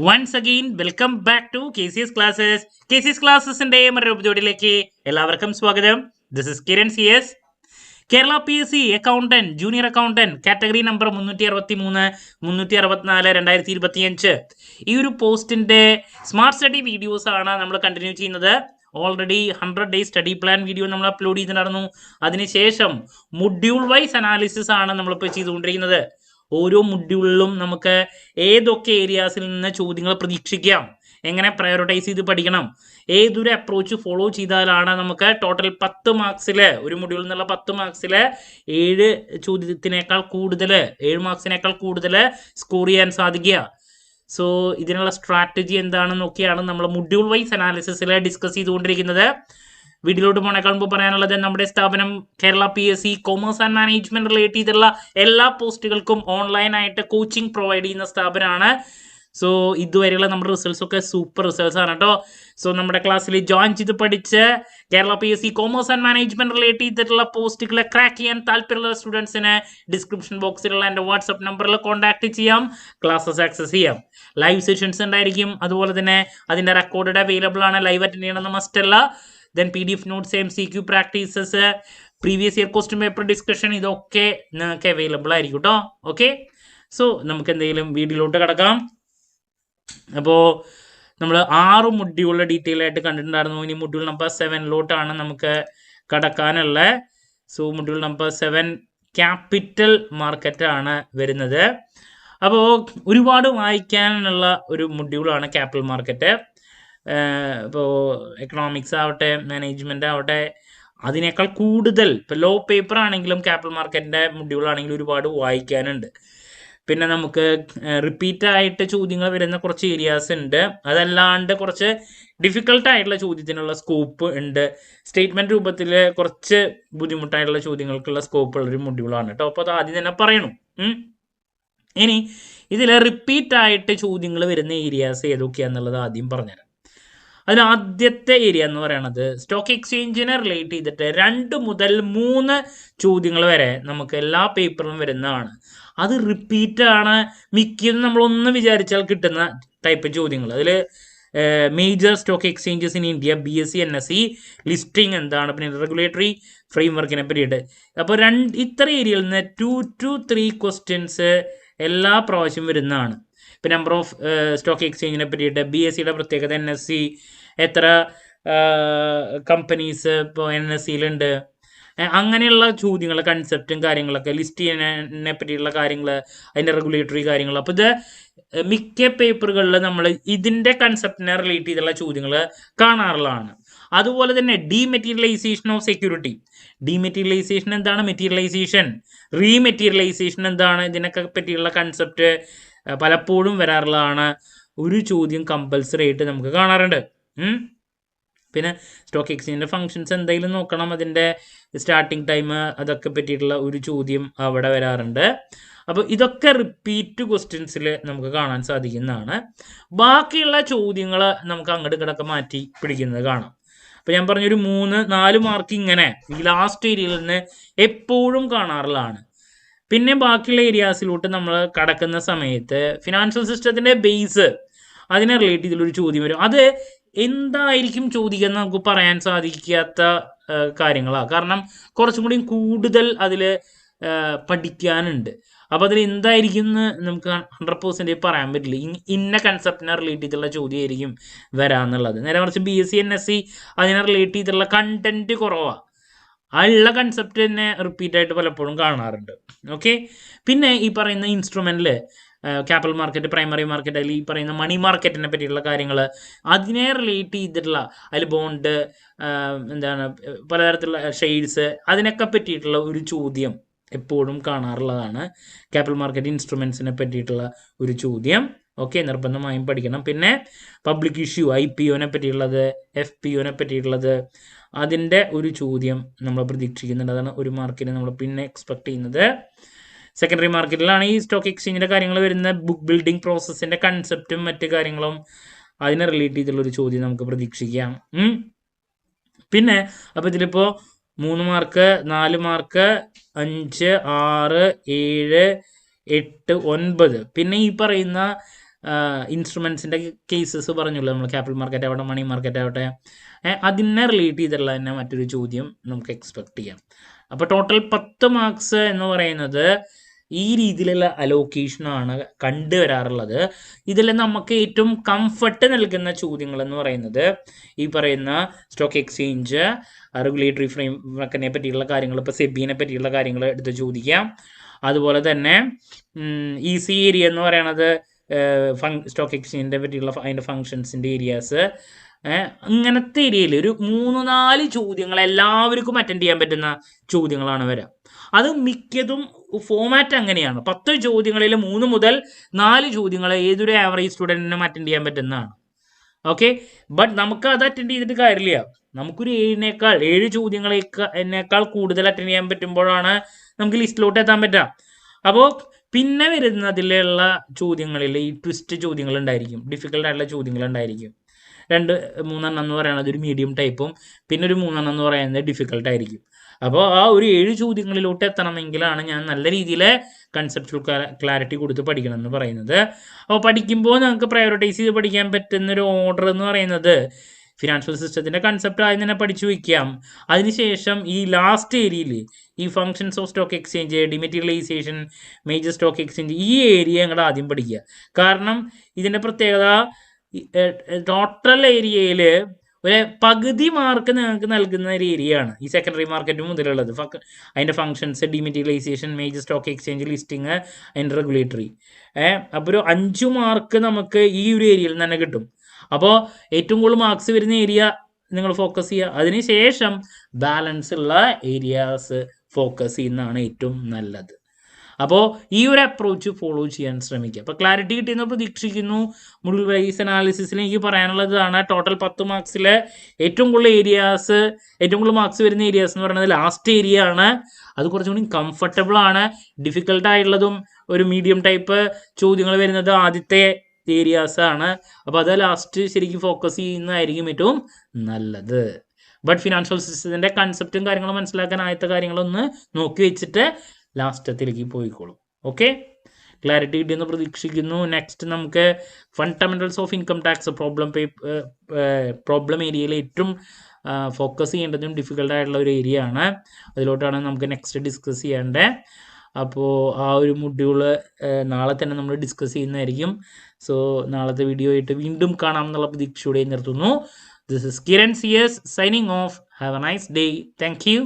Once again welcome back to KCS classes. KCS ക്ലാസ്സസിന്റെ മറ്റൊരു എപ്പിസോഡിലേക്ക് എല്ലാവർക്കും സ്വാഗതം. This is Kiran CS. Kerala PSC accountant junior accountant category number 363 364 2025 ഈ ഒരു പോസ്റ്റിന്റെ സ്മാർട്ട് സ്റ്റഡി വീഡിയോസ് ആണ് നമ്മൾ കണ്ടിന്യൂ ചെയ്യുന്നത്. Already 100 days study plan video നമ്മൾ അപ്ലോഡ് ചെയ്തിട്ടുണ്ടായിരുന്നു. അതിനുശേഷം മൊഡ്യൂൾ വൈസ് അനാലിസിസ് ആണ് നമ്മളിപ്പോൾ ചെയ്തുകൊണ്ടിരിക്കുന്നത്. ഓരോ മൊഡ്യൂളിലും നമുക്ക് ഏതൊക്കെ ഏരിയാസിൽ നിന്ന് ചോദ്യങ്ങൾ പ്രതീക്ഷിക്കാം, എങ്ങനെ പ്രയോറിറ്റൈസ് ചെയ്ത് പഠിക്കണം, ഏതൊരു അപ്രോച്ച് ഫോളോ ചെയ്താലാണ് നമുക്ക് ടോട്ടൽ 10 മാർക്സിൽ ഒരു മൊഡ്യൂളിൽ നിന്നുള്ള 10 മാർക്സിൽ 7 ചോദ്യത്തിനേക്കാൾ കൂടുതൽ 7 മാർക്സിനേക്കാൾ കൂടുതൽ സ്കോർ ചെയ്യാൻ സാധിക്കുക. സോ ഇതിനുള്ള സ്ട്രാറ്റജി എന്താണെന്നൊക്കെയാണ് നമ്മൾ മൊഡ്യൂൾ വൈസ് അനാലിസിസിൽ ഡിസ്കസ് ചെയ്തുകൊണ്ടിരിക്കുന്നത്. വീഡിയോയിലോട്ട് പോണേക്കാൾ മുമ്പ് പറയാനുള്ളത്, നമ്മുടെ സ്ഥാപനം Kerala PSC commerce and management relate ചെയ്തുള്ള എല്ലാ പോസ്റ്റുകൾക്കും ഓൺലൈനായിട്ട് കോച്ചിങ് പ്രൊവൈഡ് ചെയ്യുന്ന സ്ഥാപനമാണ്. സോ ഇതുവരെയുള്ള നമ്മുടെ റിസൾട്ട്സ് ഒക്കെ സൂപ്പർ റിസൾട്ട്സ് ആണ് കേട്ടോ. സോ നമ്മുടെ ക്ലാസ്സിൽ ജോയിൻ ചെയ്ത് പഠിച്ച് Kerala PSC commerce and management relate ചെയ്തിട്ടുള്ള പോസ്റ്റുകളെ ക്രാക്ക് ചെയ്യാൻ താല്പര്യമുള്ള സ്റ്റുഡൻസിന് ഡിസ്ക്രിപ്ഷൻ ബോക്സിലുള്ള എൻ്റെ വാട്സപ്പ് നമ്പറിൽ കോൺടാക്ട് ചെയ്യാം, ക്ലാസ്സസ് ആക്സസ് ചെയ്യാം. ലൈവ് സെഷൻസ് ഉണ്ടായിരിക്കും, അതുപോലെ തന്നെ അതിൻ്റെ റെക്കോർഡ് അവൈലബിൾ ആണ്. ലൈവ് അറ്റൻഡ് ചെയ്യണമെന്ന് മസ്റ്റ് അല്ല. Then PDF notes, MCQ practices, previous year question paper discussion, ഇതൊക്കെ നിങ്ങൾക്ക് അവൈലബിൾ ആയിരിക്കും കേട്ടോ. ഓക്കെ, സോ നമുക്ക് എന്തെങ്കിലും വീഡിയോയിലോട്ട് കിടക്കാം. അപ്പോൾ നമ്മൾ 6 മൊഡ്യൂളിൽ ഡീറ്റെയിൽ ആയിട്ട് കണ്ടിട്ടുണ്ടായിരുന്നു. ഇനി മൊഡ്യൂൾ നമ്പർ 7 നമുക്ക് കടക്കാനുള്ള. So module number 7 capital market ആണ് വരുന്നത്. അപ്പോൾ ഒരുപാട് വായിക്കാനുള്ള ഒരു മൊഡ്യൂളാണ് ക്യാപിറ്റൽ മാർക്കറ്റ്. ഇപ്പോൾ എക്കണോമിക്സ് ആവട്ടെ, മാനേജ്മെൻ്റ് ആവട്ടെ, അതിനേക്കാൾ കൂടുതൽ ഇപ്പോൾ ലോ പേപ്പർ ആണെങ്കിലും ക്യാപിറ്റൽ മാർക്കറ്റിൻ്റെ മൊഡ്യൂളാണെങ്കിലും ഒരുപാട് വായിക്കാനുണ്ട്. പിന്നെ നമുക്ക് റിപ്പീറ്റായിട്ട് ചോദ്യങ്ങൾ വരുന്ന കുറച്ച് ഏരിയാസ് ഉണ്ട്. അതല്ലാണ്ട് കുറച്ച് ഡിഫിക്കൽട്ടായിട്ടുള്ള ചോദ്യത്തിനുള്ള സ്കോപ്പ് ഉണ്ട്. സ്റ്റേറ്റ്മെൻറ്റ് രൂപത്തിൽ കുറച്ച് ബുദ്ധിമുട്ടായിട്ടുള്ള ചോദ്യങ്ങൾക്കുള്ള സ്കോപ്പ് ഉള്ളൊരു മൊഡ്യൂളാണ് കേട്ടോ. അപ്പോൾ അത് ആദ്യം തന്നെ പറയണം. ഇനി ഇതിൽ റിപ്പീറ്റായിട്ട് ചോദ്യങ്ങൾ വരുന്ന ഏരിയാസ് ഏതൊക്കെയാണെന്നുള്ളത് ആദ്യം പറഞ്ഞുതരാം. അതിൽ ആദ്യത്തെ ഏരിയ എന്ന് പറയുന്നത് സ്റ്റോക്ക് എക്സ്ചേഞ്ചിനെ റിലേറ്റ് ചെയ്തിട്ട് 2 മുതൽ 3 ചോദ്യങ്ങൾ വരെ നമുക്ക് എല്ലാ പേപ്പറിലും വരുന്നതാണ്. അത് റിപ്പീറ്റാണ്. മിക്കതും നമ്മളൊന്ന് വിചാരിച്ചാൽ കിട്ടുന്ന ടൈപ്പ് ചോദ്യങ്ങൾ. അതിൽ major stock exchanges in India, BSE NSE, listing എന്താണ്, പിന്നെ റെഗുലേറ്ററി ഫ്രെയിംവർക്കിനെ പറ്റിയിട്ട്. അപ്പോൾ ഇത്ര ഏരിയയിൽ നിന്ന് 2 to 3 ക്വസ്റ്റ്യൻസ് എല്ലാ പ്രാവശ്യം വരുന്നതാണ്. ഇപ്പോൾ നമ്പർ ഓഫ് സ്റ്റോക്ക് എക്സ്ചേഞ്ചിനെ പറ്റിയിട്ട്, BSEയുടെ പ്രത്യേകത, NSE എത്ര കമ്പനീസ് ഇപ്പോൾ NSEയിലുണ്ട്, അങ്ങനെയുള്ള ചോദ്യങ്ങൾ, കൺസെപ്റ്റും കാര്യങ്ങളൊക്കെ, ലിസ്റ്റ് ചെയ്യുന്നതിനെ പറ്റിയുള്ള കാര്യങ്ങൾ, അതിൻ്റെ റെഗുലേറ്ററി കാര്യങ്ങൾ. അപ്പോൾ ഇത് മിക്ക പേപ്പറുകളിൽ നമ്മൾ ഇതിൻ്റെ കൺസെപ്റ്റിനെ റിലേറ്റ് ചെയ്തുള്ള ചോദ്യങ്ങൾ കാണാറുള്ളതാണ്. അതുപോലെ തന്നെ ഡീമെറ്റീരിയലൈസേഷൻ ഓഫ് സെക്യൂരിറ്റി. ഡീമെറ്റീരിയലൈസേഷൻ എന്താണ്, മെറ്റീരിയലൈസേഷൻ, റീമെറ്റീരിയലൈസേഷൻ എന്താണ്, ഇതിനൊക്കെ പറ്റിയുള്ള കൺസെപ്റ്റ് പലപ്പോഴും വരാറുള്ളതാണ്. ഒരു ചോദ്യം കമ്പൽസറി ആയിട്ട് നമുക്ക് കാണാറുണ്ട്. പിന്നെ സ്റ്റോക്ക് എക്സ്ചേഞ്ചിൻ്റെ ഫങ്ഷൻസ് എന്തെങ്കിലും നോക്കണം, അതിൻ്റെ സ്റ്റാർട്ടിങ് ടൈം, അതൊക്കെ പറ്റിയിട്ടുള്ള ഒരു ചോദ്യം അവിടെ വരാറുണ്ട്. അപ്പോൾ ഇതൊക്കെ റിപ്പീറ്റ് ക്വസ്റ്റ്യൻസിൽ നമുക്ക് കാണാൻ സാധിക്കുന്നതാണ്. ബാക്കിയുള്ള ചോദ്യങ്ങൾ നമുക്ക് അങ്ങോട്ട് കിടക്കെ മാറ്റി പിടിക്കുന്നത് കാണാം. അപ്പോൾ ഞാൻ പറഞ്ഞൊരു 3-4 മാർക്ക് ഇങ്ങനെ ഈ ലാസ്റ്റ് ഏരിയയിൽ നിന്ന് എപ്പോഴും കാണാറുള്ളതാണ്. പിന്നെ ബാക്കിയുള്ള ഏരിയാസിലോട്ട് നമ്മൾ കടക്കുന്ന സമയത്ത് ഫിനാൻഷ്യൽ സിസ്റ്റത്തിൻ്റെ ബേസ്, അതിനെ റിലേറ്റ് ചെയ്തുള്ളൊരു ചോദ്യം വരും. അത് എന്തായിരിക്കും ചോദിക്കുക എന്ന് നമുക്ക് പറയാൻ സാധിക്കാത്ത കാര്യങ്ങളാണ്. കാരണം കുറച്ചും കൂടി കൂടുതൽ അതിൽ പഠിക്കാനുണ്ട്. അപ്പോൾ അതിൽ എന്തായിരിക്കും എന്ന് നമുക്ക് 100% പറയാൻ പറ്റില്ല. ഇന്ന കൺസെപ്റ്റിനെ റിലേറ്റ് ചെയ്തുള്ള ചോദ്യമായിരിക്കും വരാമെന്നുള്ളത്. നേരെ മറിച്ച് BSE NSE അതിനെ റിലേറ്റ് ചെയ്തുള്ള കണ്ടന്റ് കുറവാണ്. ആ ഉള്ള കൺസെപ്റ്റ് തന്നെ റിപ്പീറ്റായിട്ട് പലപ്പോഴും കാണാറുണ്ട്. ഓക്കെ, പിന്നെ ഈ പറയുന്ന ഇൻസ്ട്രുമെൻറ്റിൽ ക്യാപിറ്റൽ മാർക്കറ്റ്, പ്രൈമറി മാർക്കറ്റ്, അതിൽ ഈ പറയുന്ന മണി മാർക്കറ്റിനെ പറ്റിയുള്ള കാര്യങ്ങൾ, അതിനെ റിലേറ്റ് ചെയ്തിട്ടുള്ള അതിൽ ബോണ്ട്, എന്താണ് പലതരത്തിലുള്ള ഷെയ്ഡ്സ്, അതിനൊക്കെ പറ്റിയിട്ടുള്ള ഒരു ചോദ്യം എപ്പോഴും കാണാറുള്ളതാണ്. ക്യാപിറ്റൽ മാർക്കറ്റ് ഇൻസ്ട്രുമെൻസിനെ പറ്റിയിട്ടുള്ള ഒരു ചോദ്യം. ഓക്കെ, നിർബന്ധമായും പഠിക്കണം. പിന്നെ പബ്ലിക് ഇഷ്യൂ, IPOനെ പറ്റിയുള്ളത്, FPOനെ പറ്റിയിട്ടുള്ളത്, അതിൻ്റെ ഒരു ചോദ്യം നമ്മൾ പ്രതീക്ഷിക്കുന്നുണ്ട്. അതാണ് 1 മാർക്കിന് നമ്മൾ പിന്നെ എക്സ്പെക്ട് ചെയ്യുന്നത്. സെക്കൻഡറി മാർക്കറ്റിലാണ് ഈ സ്റ്റോക്ക് എക്സ്ചേഞ്ചിൻ്റെ കാര്യങ്ങൾ വരുന്ന. ബുക്ക് ബിൽഡിംഗ് പ്രോസസ്സിൻ്റെ കൺസെപ്റ്റും മറ്റ് കാര്യങ്ങളും അതിനെ റിലേറ്റ് ചെയ്തിട്ടുള്ളൊരു ചോദ്യം നമുക്ക് പ്രതീക്ഷിക്കാം. പിന്നെ അപ്പോൾ ഇതിലിപ്പോൾ 3 മാർക്ക്, 4 മാർക്ക്, 5, 6, 7, 8, 9, പിന്നെ ഈ പറയുന്ന ഇൻസ്ട്രുമെൻസിൻ്റെ കേസസ് പറഞ്ഞല്ലോ നമ്മൾ, ക്യാപിറ്റൽ മാർക്കറ്റ് ആവട്ടെ മണി മാർക്കറ്റ് ആവട്ടെ, അതിനെ റിലേറ്റ് ചെയ്തിട്ടുള്ള തന്നെ മറ്റൊരു ചോദ്യം നമുക്ക് എക്സ്പെക്ട് ചെയ്യാം. അപ്പോൾ ടോട്ടൽ 10 മാർക്സ് എന്ന് പറയുന്നത് ഈ രീതിയിലുള്ള അലോക്കേഷനാണ് കണ്ടുവരാറുള്ളത്. ഇതിൽ നമുക്ക് ഏറ്റവും കംഫർട്ട് നൽകുന്ന ചോദ്യങ്ങൾ എന്ന് പറയുന്നത് ഈ പറയുന്ന സ്റ്റോക്ക് എക്സ്ചേഞ്ച്, റെഗുലേറ്ററി ഫ്രെയിം വർക്കിനെ പറ്റിയുള്ള കാര്യങ്ങൾ, ഇപ്പോൾ സെബിനെ പറ്റിയുള്ള കാര്യങ്ങൾ എടുത്ത് ചോദിക്കാം. അതുപോലെ തന്നെ ഈസി ഏരിയ എന്ന് പറയുന്നത് സ്റ്റോക്ക് എക്സ്ചേഞ്ചിനെ പറ്റിയുള്ള അതിൻ്റെ ഫങ്ഷൻസിൻ്റെ ഏരിയാസ്, ഇങ്ങനത്തെ ഏരിയയിൽ ഒരു 3-4 ചോദ്യങ്ങൾ എല്ലാവർക്കും അറ്റൻഡ് ചെയ്യാൻ പറ്റുന്ന ചോദ്യങ്ങളാണ് വരിക. അത് മിക്കതും ഫോമാറ്റ് അങ്ങനെയാണ്. 10 ചോദ്യങ്ങളിൽ 3 മുതൽ 4 ചോദ്യങ്ങൾ ഏതൊരു ആവറേജ് സ്റ്റുഡൻറ്റിനും അറ്റൻഡ് ചെയ്യാൻ പറ്റുന്നതാണ്. ഓക്കെ, ബട്ട് നമുക്ക് അത് അറ്റൻഡ് ചെയ്തിട്ട് കാര്യമില്ല. നമുക്കൊരു 7 ചോദ്യങ്ങളേക്കാൾ കൂടുതൽ അറ്റൻഡ് ചെയ്യാൻ പറ്റുമ്പോഴാണ് നമുക്ക് ലിസ്റ്റിലോട്ട് എത്താൻ പറ്റുക. അപ്പോൾ പിന്നെ വരുന്നതിലുള്ള ചോദ്യങ്ങളിൽ ഈ ട്വിസ്റ്റ് ചോദ്യങ്ങൾ ഉണ്ടായിരിക്കും, ഡിഫിക്കൽട്ടായിട്ടുള്ള ചോദ്യങ്ങൾ ഉണ്ടായിരിക്കും. 2-3 എന്ന് പറയുന്നത് ഒരു മീഡിയം ടൈപ്പും പിന്നെ ഒരു 3 എന്ന് പറയുന്നത് ഡിഫിക്കൽട്ടായിരിക്കും. അപ്പോൾ ആ ഒരു 7 ചോദ്യങ്ങളിലോട്ട് എത്തണമെങ്കിലാണ് ഞാൻ നല്ല രീതിയിൽ കൺസെപ്ച്വൽ ക്ലാരിറ്റി കൊടുത്ത് പഠിക്കണം എന്ന് പറയുന്നത്. അപ്പോൾ പഠിക്കുമ്പോൾ നമുക്ക് പ്രയോറിറ്റൈസ് ചെയ്ത് പഠിക്കാൻ പറ്റുന്നൊരു ഓർഡർ എന്ന് പറയുന്നത് ഫിനാൻഷ്യൽ സിസ്റ്റത്തിൻ്റെ കൺസെപ്റ്റ് ആദ്യം തന്നെ പഠിച്ചു വയ്ക്കാം. അതിനുശേഷം ഈ ലാസ്റ്റ് ഏരിയയിൽ ഈ functions of stock exchange, dematerialisation, major stock exchange, ഈ ഏരിയ ഞങ്ങൾ ആദ്യം പഠിക്കുക. കാരണം ഇതിൻ്റെ പ്രത്യേകത ടോട്ടൽ ഏരിയയിൽ ഒരു പകുതി മാർക്ക് നിങ്ങൾക്ക് നൽകുന്ന ഒരു ഏരിയയാണ് ഈ സെക്കൻഡറി മാർക്കറ്റ് മുതലുള്ളത്. അതിൻ്റെ functions, dematerialization, major stock exchange, listing, അതിൻ്റെ റെഗുലേറ്ററി. അപ്പോൾ ഒരു 5 മാർക്ക് നമുക്ക് ഈ ഒരു ഏരിയയിൽ തന്നെ കിട്ടും. അപ്പോൾ ഏറ്റവും കൂടുതൽ മാർക്സ് വരുന്ന ഏരിയ നിങ്ങൾ ഫോക്കസ് ചെയ്യുക. അതിനുശേഷം ബാലൻസ് ഉള്ള ഏരിയാസ് ഫോക്കസ് ചെയ്യുന്നതാണ് ഏറ്റവും നല്ലത്. അപ്പോൾ ഈ ഒരു അപ്രോച്ച് ഫോളോ ചെയ്യാൻ ശ്രമിക്കുക. അപ്പോൾ ക്ലാരിറ്റി കിട്ടിയെന്ന് പ്രതീക്ഷിക്കുന്നു. മൊഡ്യൂൾ വൈസ് അനാലിസിസിൽ എനിക്ക് പറയാനുള്ളതാണ്, ടോട്ടൽ 10 മാർക്സിൽ ഏറ്റവും കൂടുതൽ മാർക്സ് വരുന്ന ഏരിയാസ് എന്ന് പറയുന്നത് ലാസ്റ്റ് ഏരിയ ആണ്. അത് കുറച്ചുകൂടി കംഫർട്ടബിൾ ആണ്. ഡിഫിക്കൽട്ടായിട്ടുള്ളതും ഒരു മീഡിയം ടൈപ്പ് ചോദ്യങ്ങൾ വരുന്നത് ആദ്യത്തെ ഏരിയാസ് ആണ്. അപ്പോൾ അത് ലാസ്റ്റ് ശരിക്കും ഫോക്കസ് ചെയ്യുന്നതായിരിക്കും ഏറ്റവും നല്ലത്. ബട്ട് ഫിനാൻഷ്യൽ സിസ്റ്റത്തിൻ്റെ കൺസെപ്റ്റും കാര്യങ്ങളും മനസ്സിലാക്കാൻ ആദ്യത്തെ കാര്യങ്ങളൊന്ന് നോക്കി വെച്ചിട്ട് ലാസ്റ്റത്തിലേക്ക് പോയിക്കോളും. ഓക്കെ, ക്ലാരിറ്റി കിട്ടിയെന്ന് പ്രതീക്ഷിക്കുന്നു. നെക്സ്റ്റ് നമുക്ക് fundamentals of income tax problem ഏരിയയിൽ ഏറ്റവും ഫോക്കസ് ചെയ്യേണ്ടതും ഡിഫിക്കൽട്ടായിട്ടുള്ള ഒരു ഏരിയ ആണ്. അതിലോട്ടാണ് നമുക്ക് നെക്സ്റ്റ് ഡിസ്കസ് ചെയ്യേണ്ടത്. അപ്പോൾ ആ ഒരു മൊഡ്യൂള് നാളെ തന്നെ നമ്മൾ ഡിസ്കസ് ചെയ്യുന്നതായിരിക്കും. സോ നാളത്തെ വീഡിയോ ആയിട്ട് വീണ്ടും കാണാം എന്നുള്ള പ്രതീക്ഷയോടെ നിർത്തുന്നു. This is Kiran CS signing off. Have a nice day. Thank you.